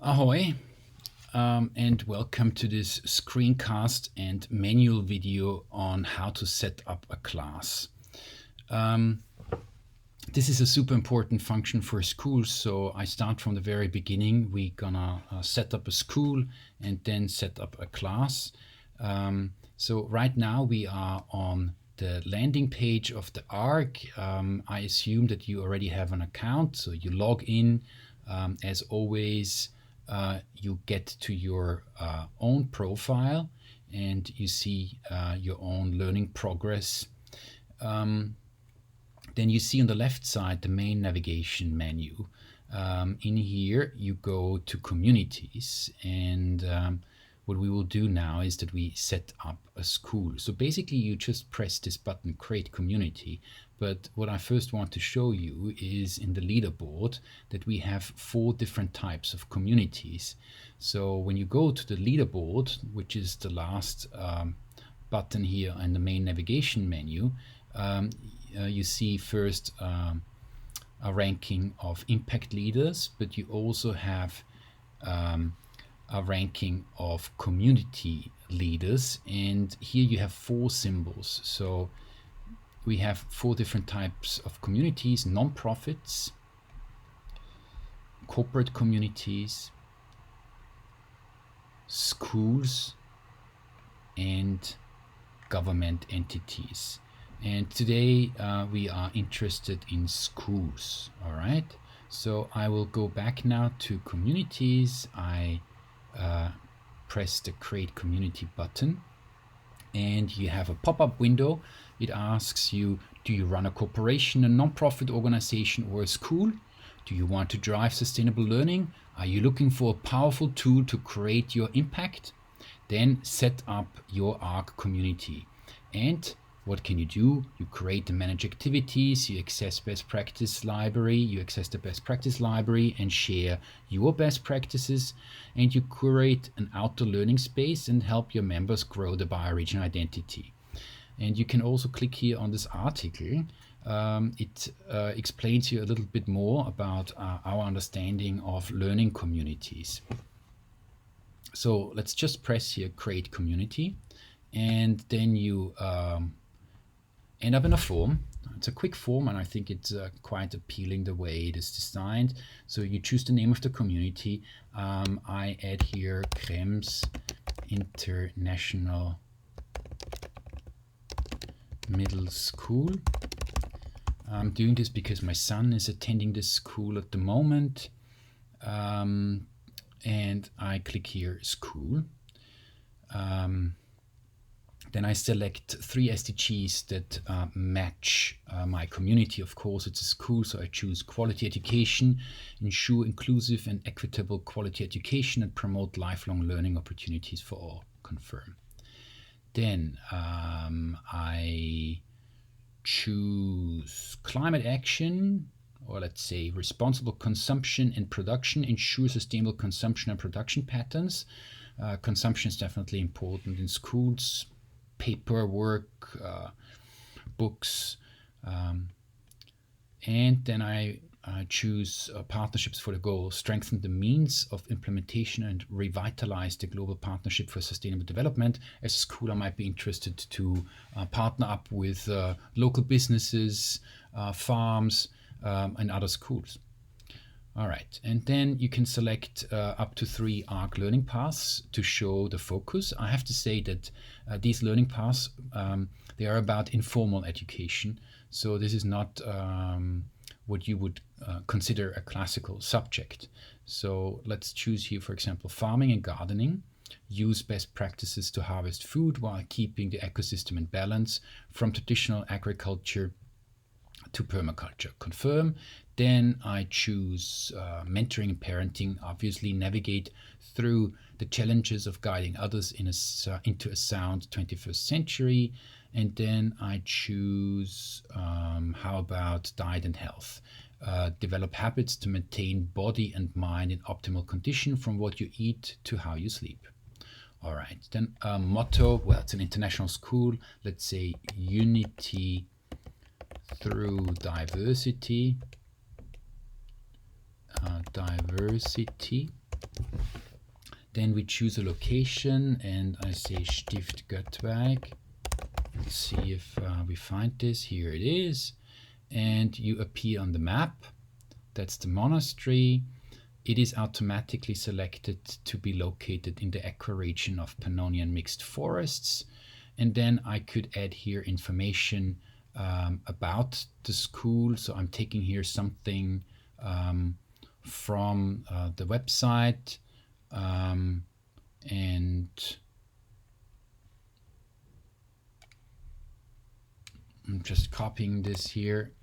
Ahoy, and welcome to this screencast and manual video on how to set up a class. This is a super important function for schools, so I start from the very beginning. We're gonna set up a school and then set up a class. So right now we are on the landing page of the ARC. I assume that you already have an account, so you log in. As always, you get to your own profile and you see your own learning progress. Then you see on the left side the main navigation menu. In here you go to communities, and what we will do now is that we set up a school. So basically you just press this button, create community. But what I first want to show you is in the leaderboard that we have 4 different types of communities. So when you go to the leaderboard, which is the last button here in the main navigation menu, you see first a ranking of impact leaders, but you also have a ranking of community leaders, and here you have 4 symbols. So we have 4 different types of communities: non-profits, corporate communities, schools, and government entities. And today we are interested in schools. All right, so I will go back now to communities. I press the create community button, and you have a pop-up window. It asks you, do you run a corporation, a non-profit organization, or a school? Do you want to drive sustainable learning? Are you looking for a powerful tool to create your impact? Then set up your ARC community. And what can you do? You create and manage activities, you access best practice library, you access the best practice library and share your best practices, and you curate an outdoor learning space and help your members grow the bioregional identity. And you can also click here on this article. It explains you a little bit more about our understanding of learning communities. So let's just press here, create community, and then you end up in a form. It's a quick form, and I think it's quite appealing the way it is designed. So you choose the name of the community. I add here Krems International Middle School. I'm doing this because my son is attending this school at the moment. And I click here school. Then I select 3 SDGs that match my community. Of course, it's a school, so I choose quality education, ensure inclusive and equitable quality education, and promote lifelong learning opportunities for all. Confirm. Then I choose climate action, or let's say responsible consumption and production, ensure sustainable consumption and production patterns. Consumption is definitely important in schools. Paperwork, books, and then I choose partnerships for the goal, strengthen the means of implementation and revitalize the global partnership for sustainable development. As a school, I might be interested to partner up with local businesses, farms, and other schools. All right, and then you can select up to 3 ARC learning paths to show the focus. I have to say that these learning paths, they are about informal education. So this is not what you would consider a classical subject. So let's choose here, for example, farming and gardening. Use best practices to harvest food while keeping the ecosystem in balance, from traditional agriculture to permaculture. Confirm. Then I choose mentoring and parenting, obviously navigate through the challenges of guiding others into a sound 21st century. And then I choose, how about diet and health? Develop habits to maintain body and mind in optimal condition, from what you eat to how you sleep. All right, then motto, well, it's an international school. Let's say unity through diversity. Then we choose a location, and I say Stift Göttberg. Let's see if we find this. Here it is. And you appear on the map. That's the monastery. It is automatically selected to be located in the ecoregion of Pannonian mixed forests. And then I could add here information about the school. So I'm taking here something from the website, and I'm just copying this here.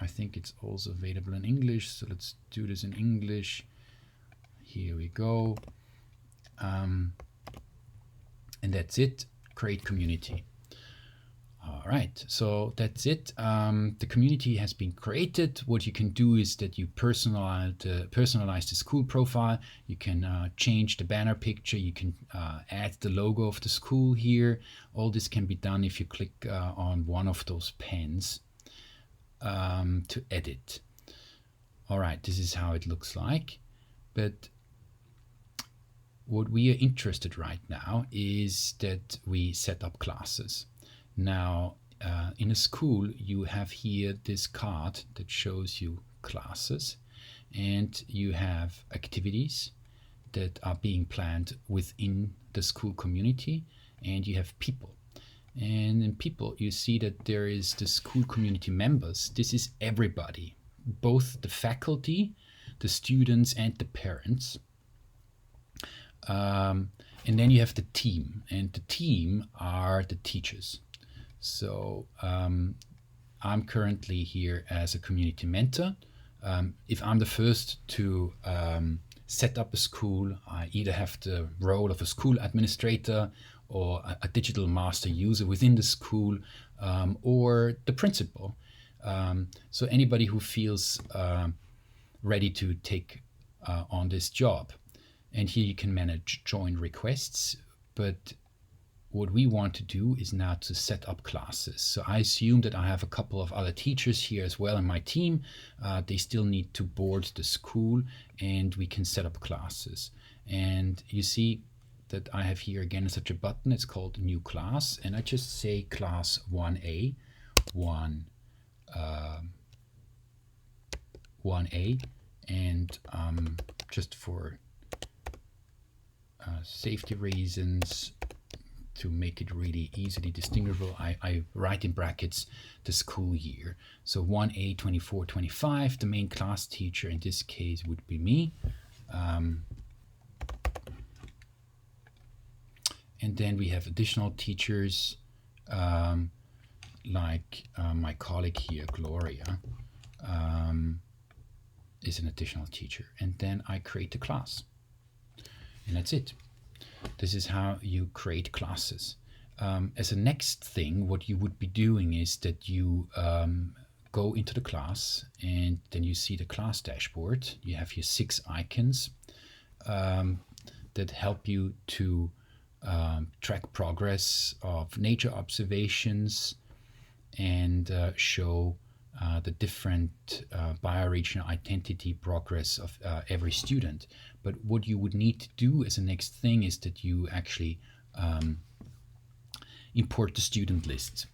I think it's also available in English, so let's do this in English. Here we go. And that's it. Create community. All right, so that's it. The community has been created. What you can do is that you personalize the school profile. You can change the banner picture. You can add the logo of the school here. All this can be done if you click on one of those pens to edit. All right, this is how it looks like. But what we are interested right now is that we set up classes. Now, in a school, you have here this card that shows you classes, and you have activities that are being planned within the school community, and you have people. And in people, you see that there is the school community members. This is everybody, both the faculty, the students, and the parents. And then you have the team, and the team are the teachers. So I'm currently here as a community mentor. If I'm the first to set up a school, I either have the role of a school administrator or a digital master user within the school, or the principal. So anybody who feels ready to take on this job. And here you can manage join requests, but what we want to do is now to set up classes. So I assume that I have a couple of other teachers here as well in my team. They still need to board the school, and we can set up classes. And you see that I have here again such a button. It's called new class, and I just say class 1A, 1A, and just for safety reasons, to make it really easily distinguishable, I write in brackets the school year. So 1A 24-25, the main class teacher in this case would be me. And then we have additional teachers, like my colleague here, Gloria, is an additional teacher. And then I create a class. And that's it. This is how you create classes. As a next thing, what you would be doing is that you go into the class, and then you see the class dashboard. You have here 6 icons that help you to track progress of nature observations and show the different bioregional identity progress of every student. But what you would need to do as a next thing is that you actually import the student list.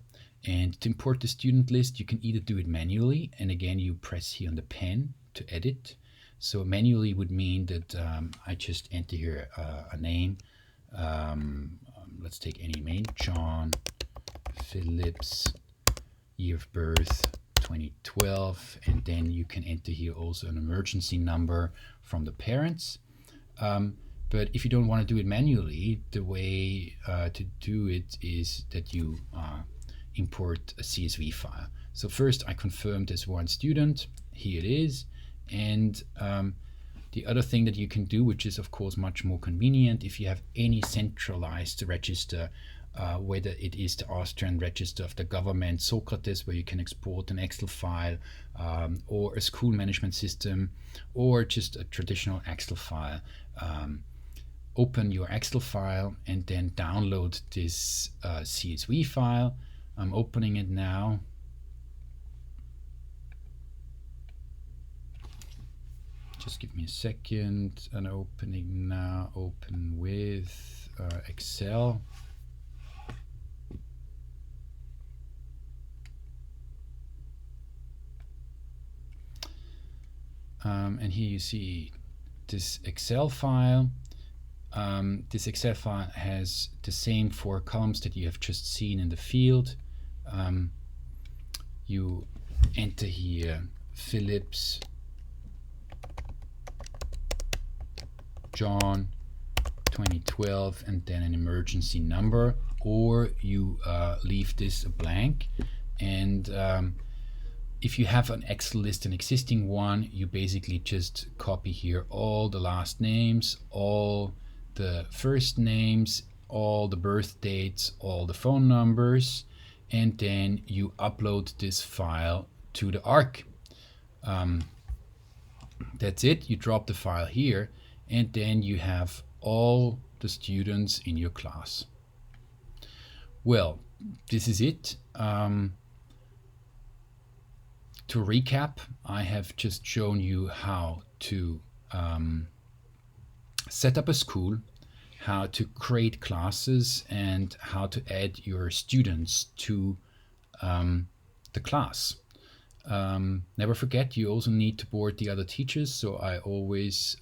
And to import the student list, you can either do it manually, and again you press here on the pen to edit. So manually would mean that I just enter here a name. Let's take any name, John Phillips, year of birth 2012, and then you can enter here also an emergency number from the parents. But if you don't want to do it manually, the way to do it is that you import a CSV file. So first I confirm there's one student, here it is, and the other thing that you can do, which is of course much more convenient, if you have any centralized register, whether it is the Austrian register of the government, Socrates, where you can export an Excel file, or a school management system, or just a traditional Excel file. Open your Excel file and then download this CSV file. I'm opening it now. Just give me a second. An opening now. Open with Excel. And here you see this Excel file. This Excel file has the same 4 columns that you have just seen in the field. You enter here Phillips, John, 2012, and then an emergency number, or you leave this blank. And if you have an Excel list, an existing one, you basically just copy here all the last names, all the first names, all the birth dates, all the phone numbers, and then you upload this file to the ARC. That's it. You drop the file here, and then you have all the students in your class. Well, this is it. To recap, I have just shown you how to set up a school, how to create classes, and how to add your students to the class. Never forget, you also need to board the other teachers, so I always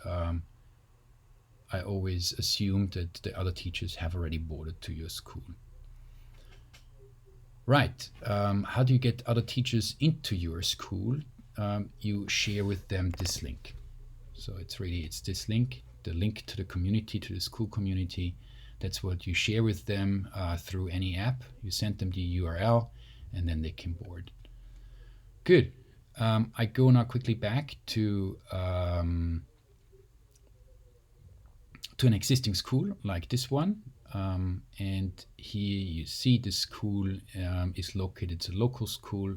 assume that the other teachers have already boarded to your school. Right, how do you get other teachers into your school? You share with them this link. So it's this link, the link to the community, to the school community. That's what you share with them through any app. You send them the URL, and then they can board. Good. I go now quickly back to an existing school like this one. And here you see the school is located, it's a local school,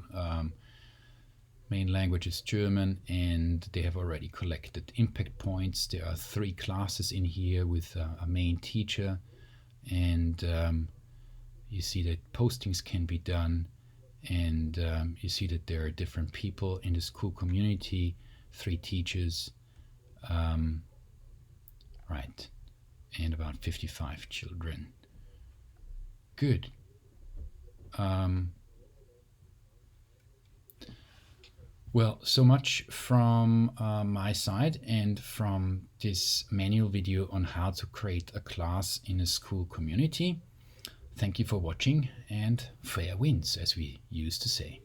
main language is German, and they have already collected impact points. There are 3 classes in here with a main teacher, and you see that postings can be done, and you see that there are different people in the school community, 3 teachers, right, and about 55 children. Good. Well, so much from my side and from this manual video on how to create a class in a school community. Thank you for watching, and fair winds, as we used to say.